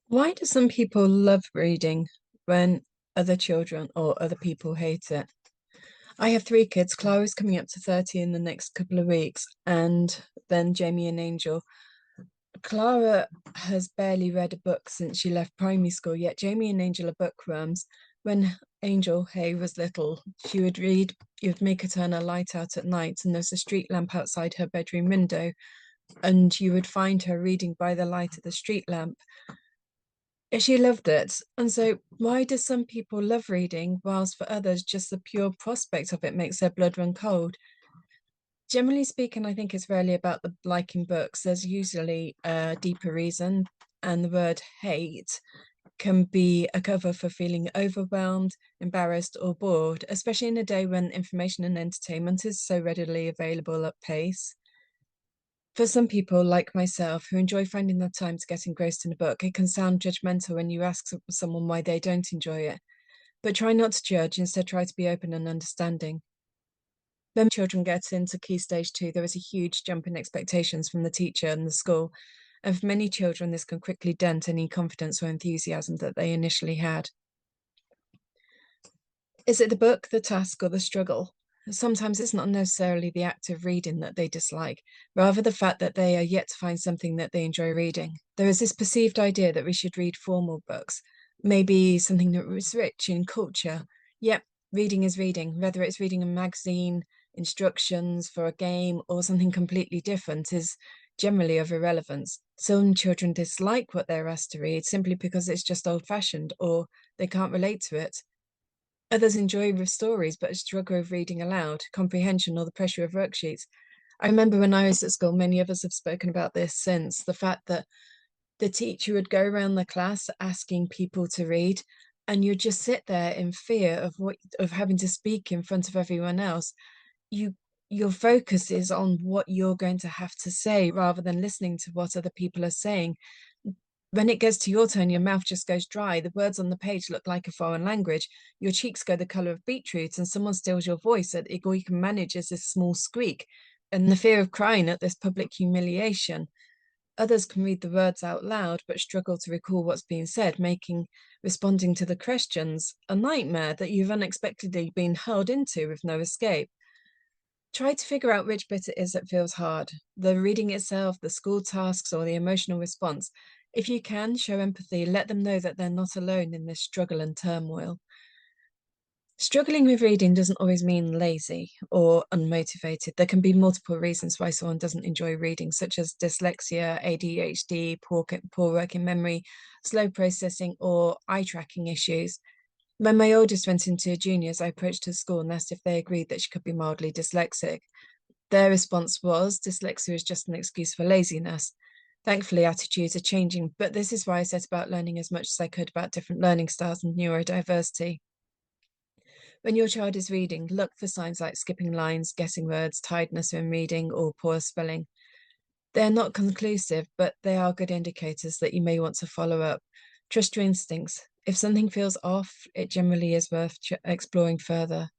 Why do some people love reading when other children or other people hate it? I have three kids. Clara's coming up to 30 in the next couple of weeks, and then Jamie and Angel. Clara has barely read a book since she left primary school, yet Jamie and Angel are bookworms. When Angel Hay was little, she would read, you would make her turn her light out at night, and there's a street lamp outside her bedroom window, and you would find her reading by the light of the street lamp. She loved it. And so, why do some people love reading, whilst for others, just the pure prospect of it makes their blood run cold? Generally speaking, I think it's rarely about the liking books. There's usually a deeper reason, and the word hate can be a cover for feeling overwhelmed, embarrassed, or bored, especially in a day when information and entertainment is so readily available at pace. For some people, like myself, who enjoy finding the time to get engrossed in a book, it can sound judgmental when you ask someone why they don't enjoy it. But try not to judge, instead, try to be open and understanding. When children get into Key Stage 2, there is a huge jump in expectations from the teacher and the school. And for many children, this can quickly dent any confidence or enthusiasm that they initially had. Is it the book, the task, or the struggle? Sometimes it's not necessarily the act of reading that they dislike, rather the fact that they are yet to find something that they enjoy reading. There is this perceived idea that we should read formal books, maybe something that was rich in culture. Yet, reading is reading, whether it's reading a magazine, instructions for a game, or something completely different, is generally of irrelevance. Some children dislike what they're asked to read simply because it's just old fashioned or they can't relate to it. Others enjoy with stories but struggle with reading aloud, comprehension, or the pressure of worksheets. I remember when I was at school, many of us have spoken about this since the fact that the teacher would go around the class asking people to read, and you'd just sit there in fear of having to speak in front of everyone else. You your focus is on what you're going to have to say rather than listening to what other people are saying. When it gets to your turn, your mouth just goes dry. The words on the page look like a foreign language. Your cheeks go the color of beetroot, and someone steals your voice. All you can manage is this small squeak and the fear of crying at this public humiliation. Others can read the words out loud but struggle to recall what's being said, making responding to the questions a nightmare that you've unexpectedly been hurled into with no escape. Try to figure out which bit it is that feels hard, the reading itself, the school tasks, or the emotional response. If you can, show empathy, let them know that they're not alone in this struggle and turmoil. Struggling with reading doesn't always mean lazy or unmotivated. There can be multiple reasons why someone doesn't enjoy reading, such as dyslexia, ADHD, poor working memory, slow processing, or eye tracking issues. When my oldest went into juniors, I approached her school and asked if they agreed that she could be mildly dyslexic. Their response was dyslexia is just an excuse for laziness. Thankfully, attitudes are changing, but this is why I set about learning as much as I could about different learning styles and neurodiversity. When your child is reading, look for signs like skipping lines, guessing words, tiredness when reading, or poor spelling. They're not conclusive, but they are good indicators that you may want to follow up. Trust your instincts. If something feels off, it generally is worth exploring further.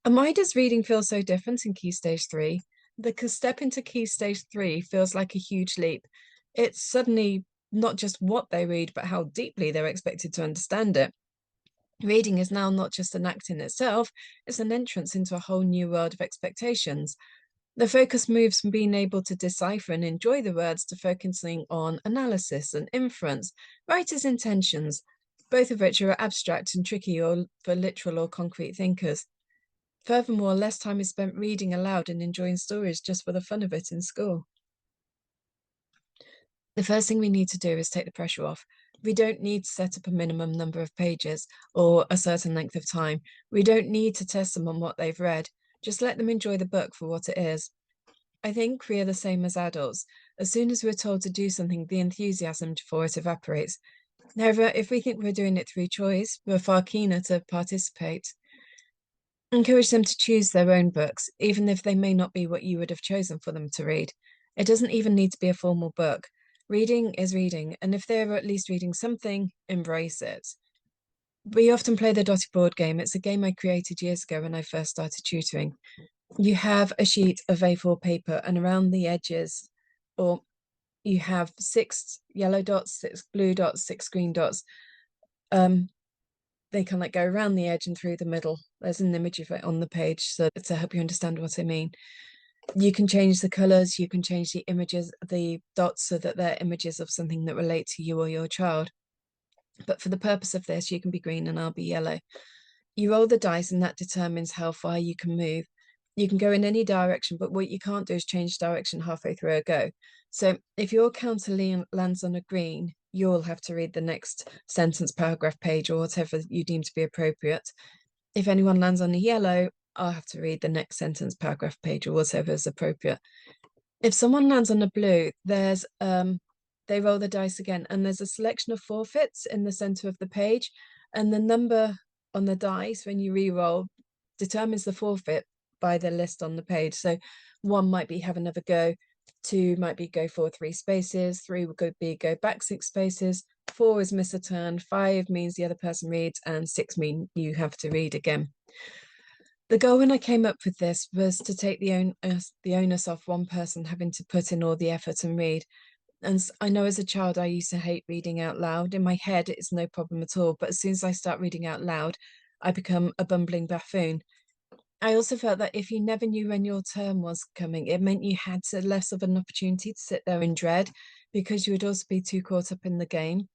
And why does reading feel so different in Key Stage 3? The step into Key Stage 3 feels like a huge leap. It's suddenly not just what they read, but how deeply they're expected to understand it. Reading is now not just an act in itself, it's an entrance into a whole new world of expectations. The focus moves from being able to decipher and enjoy the words to focusing on analysis and inference, writer's intentions, both of which are abstract and tricky or for literal or concrete thinkers. Furthermore, less time is spent reading aloud and enjoying stories just for the fun of it in school. The first thing we need to do is take the pressure off. We don't need to set up a minimum number of pages or a certain length of time. We don't need to test them on what they've read. Just let them enjoy the book for what it is. I think we are the same as adults. As soon as we're told to do something, the enthusiasm for it evaporates. However, if we think we're doing it through choice, we're far keener to participate. Encourage them to choose their own books, even if they may not be what you would have chosen for them to read. It doesn't even need to be a formal book. Reading is reading, and if they're at least reading something, embrace it. We often play the dotted board game. It's a game I created years ago when I first started tutoring. You have a sheet of A4 paper, and around the edges, or you have 6 yellow dots, 6 blue dots, 6 green dots. They can like go around the edge and through the middle. There's an image of it on the page so to help you understand what I mean. You can change the colors, you can change the images, the dots, so that they're images of something that relate to you or your child. But for the purpose of this, you can be green and I'll be yellow. You roll the dice and that determines how far you can move. You can go in any direction, but what you can't do is change direction halfway through a go. So if your counter lands on a green, you'll have to read the next sentence, paragraph, page, or whatever you deem to be appropriate. If anyone lands on a yellow, I'll have to read the next sentence, paragraph, page, or whatever is appropriate. If someone lands on a blue, they roll the dice again, and there's a selection of forfeits in the center of the page, and the number on the dice when you re-roll determines the forfeit by the list on the page. So 1 might be have another go, 2 might be go for 3 spaces, 3 would be go back 6 spaces, 4 is miss a turn, 5 means the other person reads, and 6 mean you have to read again. The goal when I came up with this was to take the onus off one person having to put in all the effort and read. And I know as a child, I used to hate reading out loud. In my head, it's no problem at all. But as soon as I start reading out loud, I become a bumbling buffoon. I also felt that if you never knew when your turn was coming, it meant you had less of an opportunity to sit there in dread because you would also be too caught up in the game.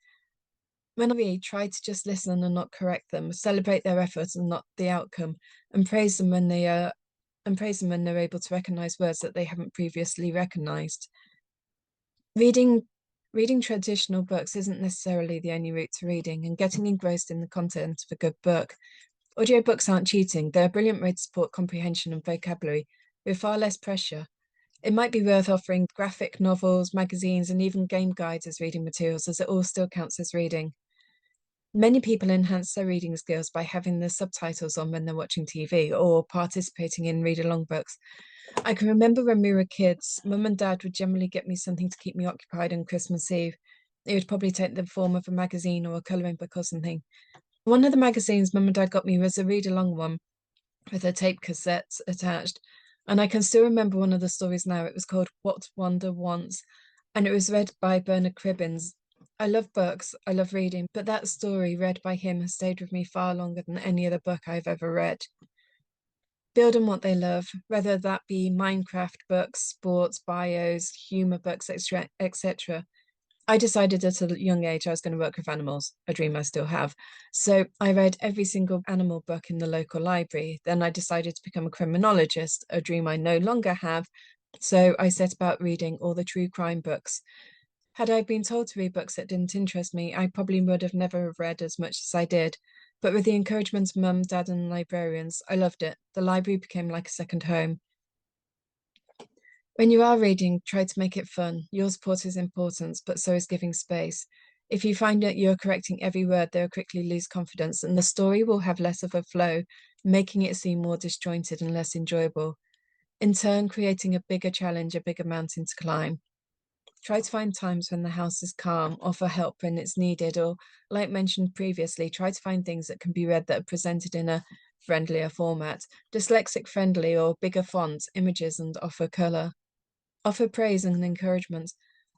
When I read, try to just listen and not correct them, celebrate their efforts and not the outcome, and praise them when they're able to recognize words that they haven't previously recognized. Reading traditional books isn't necessarily the only route to reading, and getting engrossed in the content of a good book. Audiobooks aren't cheating, they're a brilliant way to support comprehension and vocabulary with far less pressure. It might be worth offering graphic novels, magazines, and even game guides as reading materials, as it all still counts as reading. Many people enhance their reading skills by having the subtitles on when they're watching TV or participating in read-along books. I can remember when we were kids, Mum and Dad would generally get me something to keep me occupied on Christmas Eve. It would probably take the form of a magazine or a colouring book or something. One of the magazines Mum and Dad got me was a read-along one with a tape cassette attached. And I can still remember one of the stories now. It was called What Wonder Wants, and it was read by Bernard Cribbins. I love books, I love reading, but that story read by him has stayed with me far longer than any other book I've ever read. Build on what they love, whether that be Minecraft books, sports, bios, humour books, etc. I decided at a young age I was going to work with animals, a dream I still have. So I read every single animal book in the local library. Then I decided to become a criminologist, a dream I no longer have. So I set about reading all the true crime books. Had I been told to read books that didn't interest me, I probably would have never read as much as I did. But with the encouragement of Mum, Dad, and librarians, I loved it. The library became like a second home. When you are reading, try to make it fun. Your support is important, but so is giving space. If you find that you're correcting every word, they'll quickly lose confidence, and the story will have less of a flow, making it seem more disjointed and less enjoyable. In turn, creating a bigger challenge, a bigger mountain to climb. Try to find times when the house is calm, offer help when it's needed, or, like mentioned previously, try to find things that can be read that are presented in a friendlier format, dyslexic friendly or bigger font, images, and offer colour. Offer praise and encouragement.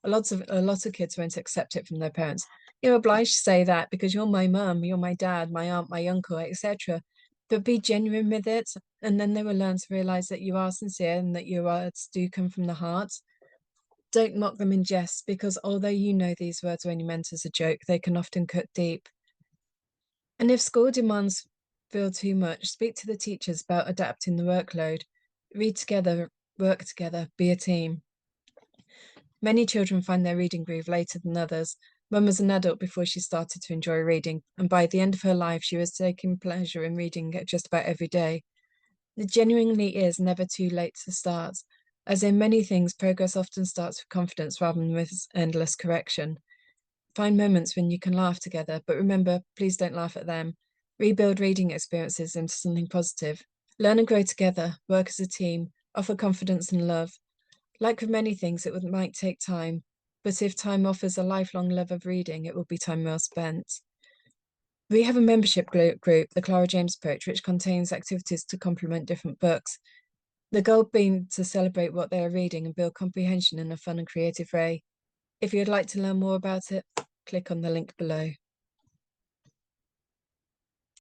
A lot of kids won't accept it from their parents. You're obliged to say that because you're my mum, you're my dad, my aunt, my uncle, etc. But be genuine with it, and then they will learn to realise that you are sincere and that your words do come from the heart. Don't mock them in jest, because although you know these words are only meant as a joke, they can often cut deep. And if school demands feel too much, speak to the teachers about adapting the workload. Read together, work together, be a team. Many children find their reading groove later than others. Mum was an adult before she started to enjoy reading, and by the end of her life, she was taking pleasure in reading just about every day. It genuinely is never too late to start. As in many things, progress often starts with confidence rather than with endless correction. Find moments when you can laugh together, but remember, please don't laugh at them. Rebuild reading experiences into something positive. Learn and grow together, work as a team, offer confidence and love. Like with many things, might take time, but if time offers a lifelong love of reading, it will be time well spent. We have a membership group, the Clara James Approach, which contains activities to complement different books. The goal being to celebrate what they are reading and build comprehension in a fun and creative way. If you'd like to learn more about it, click on the link below.